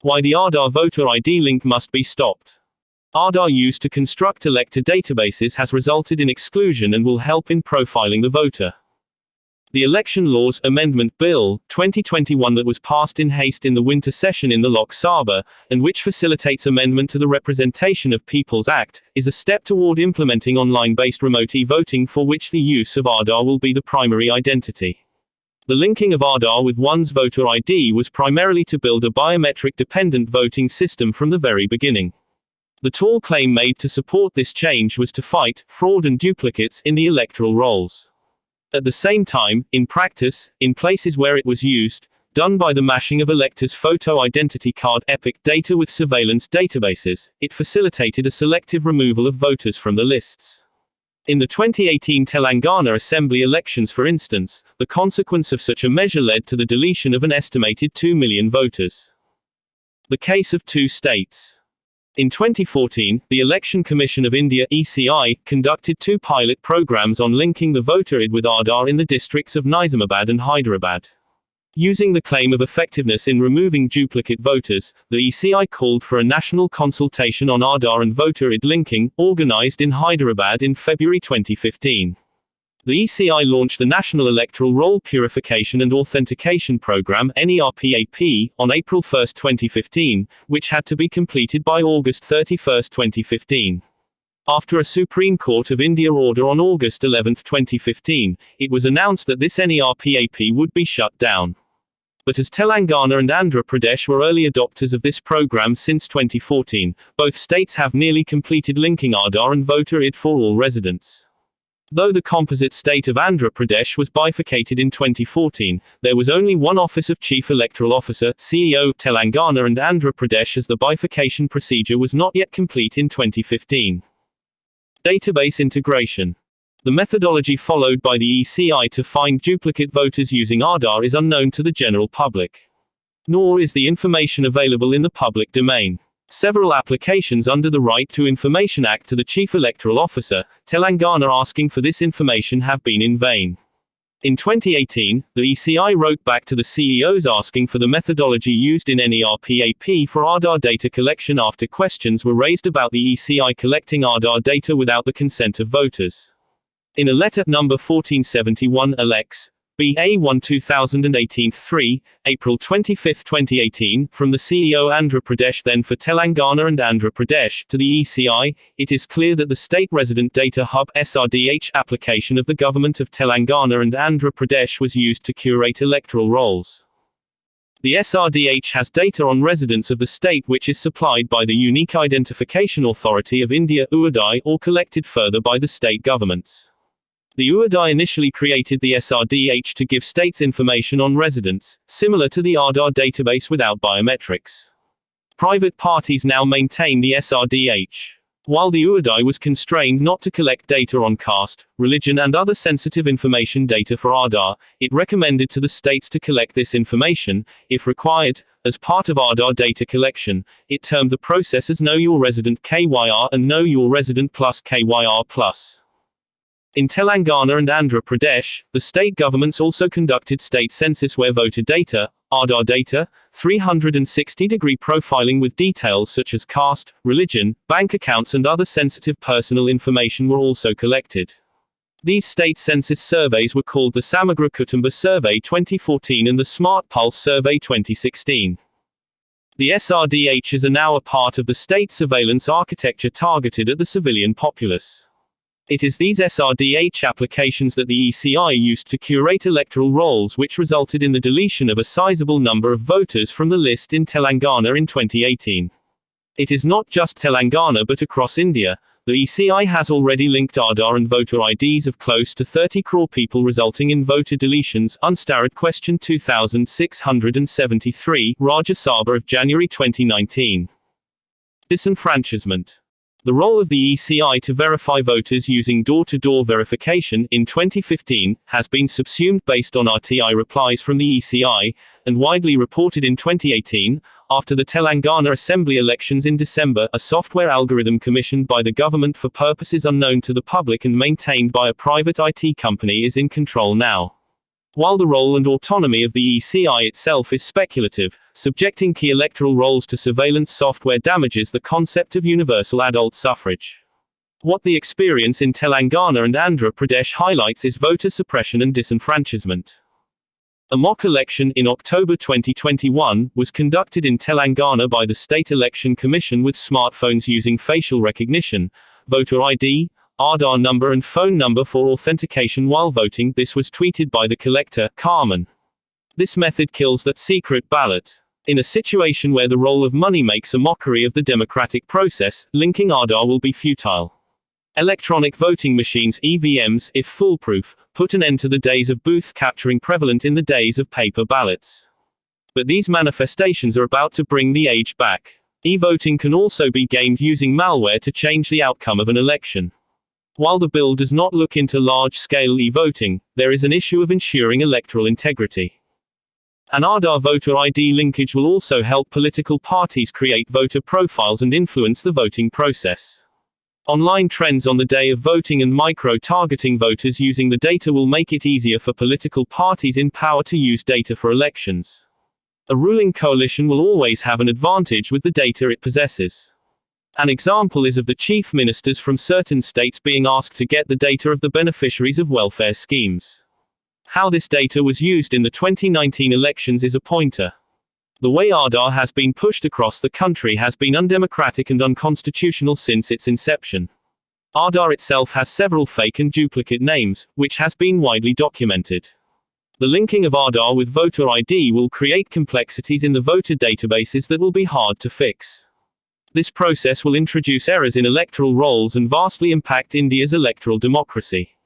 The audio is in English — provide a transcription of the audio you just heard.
Why the Aadhaar-voter ID link must be stopped. Aadhaar used to construct elector databases has resulted in exclusion and will help in profiling the voter. The Election Laws Amendment Bill, 2021 that was passed in haste in the winter session in the Lok Sabha, and which facilitates amendment to the Representation of People's Act, is a step toward implementing online-based remote e-voting for which the use of Aadhaar will be the primary identity. The linking of Aadhaar with one's voter ID was primarily to build a biometric-dependent voting system from the very beginning. The tall claim made to support this change was to fight fraud and duplicates in the electoral rolls. At the same time, in practice, in places where it was used, done by the mashing of Electors Photo Identity Card (EPIC) data with surveillance databases, it facilitated a selective removal of voters from the lists. In the 2018 Telangana Assembly elections, for instance, the consequence of such a measure led to the deletion of an estimated 2 million voters. The case of two states. In 2014, the Election Commission of India (ECI) conducted two pilot programs on linking the voter ID with Aadhaar in the districts of Nizamabad and Hyderabad. Using the claim of effectiveness in removing duplicate voters, the ECI called for a national consultation on Aadhaar and voter ID linking, organized in Hyderabad in February 2015. The ECI launched the National Electoral Roll Purification and Authentication Program (NERPAP) on April 1, 2015, which had to be completed by August 31, 2015. After a Supreme Court of India order on August 11, 2015, it was announced that this NERPAP would be shut down. But as Telangana and Andhra Pradesh were early adopters of this program since 2014, both states have nearly completed linking Aadhaar and voter ID for all residents. Though the composite state of Andhra Pradesh was bifurcated in 2014, there was only one Office of Chief Electoral Officer (CEO) Telangana and Andhra Pradesh, as the bifurcation procedure was not yet complete in 2015. Database integration. The methodology followed by the ECI to find duplicate voters using Aadhaar is unknown to the general public. Nor is the information available in the public domain. Several applications under the Right to Information Act to the Chief Electoral Officer, Telangana, asking for this information have been in vain. In 2018, the ECI wrote back to the CEOs asking for the methodology used in NERPAP for Aadhaar data collection after questions were raised about the ECI collecting Aadhaar data without the consent of voters. In a letter number 1471 Alex. BA 1-2018-3, April 25, 2018, from the CEO Andhra Pradesh, then for Telangana and Andhra Pradesh, to the ECI, it is clear that the State Resident Data Hub (SRDH) application of the government of Telangana and Andhra Pradesh was used to curate electoral rolls. The SRDH has data on residents of the state which is supplied by the Unique Identification Authority of India (UID) or collected further by the state governments. The UID initially created the SRDH to give states information on residents, similar to the Aadhaar database without biometrics. Private parties now maintain the SRDH. While the UID was constrained not to collect data on caste, religion and other sensitive information data for Aadhaar, it recommended to the states to collect this information, if required, as part of Aadhaar data collection. It termed the process as Know Your Resident (KYR) and Know Your Resident Plus (KYR+). In Telangana and Andhra Pradesh, the state governments also conducted state census where voter data, Aadhaar data, 360-degree profiling with details such as caste, religion, bank accounts and other sensitive personal information were also collected. These state census surveys were called the Samagra Kutumba Survey 2014 and the Smart Pulse Survey 2016. The SRDHs are now a part of the state surveillance architecture targeted at the civilian populace. It is these SRDH applications that the ECI used to curate electoral rolls which resulted in the deletion of a sizable number of voters from the list in Telangana in 2018. It is not just Telangana but across India. The ECI has already linked Aadhaar and voter IDs of close to 30 crore people, resulting in voter deletions. Unstarred Question 2673, Rajya Sabha of January 2019. Disenfranchisement. The role of the ECI to verify voters using door-to-door verification in 2015 has been subsumed based on RTI replies from the ECI, and widely reported in 2018, after the Telangana Assembly elections in December. A software algorithm commissioned by the government for purposes unknown to the public and maintained by a private IT company is in control now. While the role and autonomy of the ECI itself is speculative, subjecting key electoral rolls to surveillance software damages the concept of universal adult suffrage. What the experience in Telangana and Andhra Pradesh highlights is voter suppression and disenfranchisement. A mock election in October 2021 was conducted in Telangana by the State Election Commission with smartphones using facial recognition, voter ID, Aadhaar number and phone number for authentication while voting. This was tweeted by the collector, Carmen. This method kills that secret ballot. In a situation where the role of money makes a mockery of the democratic process, linking Aadhaar will be futile. Electronic voting machines (EVMs), if foolproof, put an end to the days of booth capturing prevalent in the days of paper ballots. But these manifestations are about to bring the age back. E-voting can also be gamed using malware to change the outcome of an election. While the bill does not look into large-scale e-voting, there is an issue of ensuring electoral integrity. An Aadhaar voter ID linkage will also help political parties create voter profiles and influence the voting process. Online trends on the day of voting and micro-targeting voters using the data will make it easier for political parties in power to use data for elections. A ruling coalition will always have an advantage with the data it possesses. An example is of the chief ministers from certain states being asked to get the data of the beneficiaries of welfare schemes. How this data was used in the 2019 elections is a pointer. The way Aadhaar has been pushed across the country has been undemocratic and unconstitutional since its inception. Aadhaar itself has several fake and duplicate names, which has been widely documented. The linking of Aadhaar with voter ID will create complexities in the voter databases that will be hard to fix. This process will introduce errors in electoral rolls and vastly impact India's electoral democracy.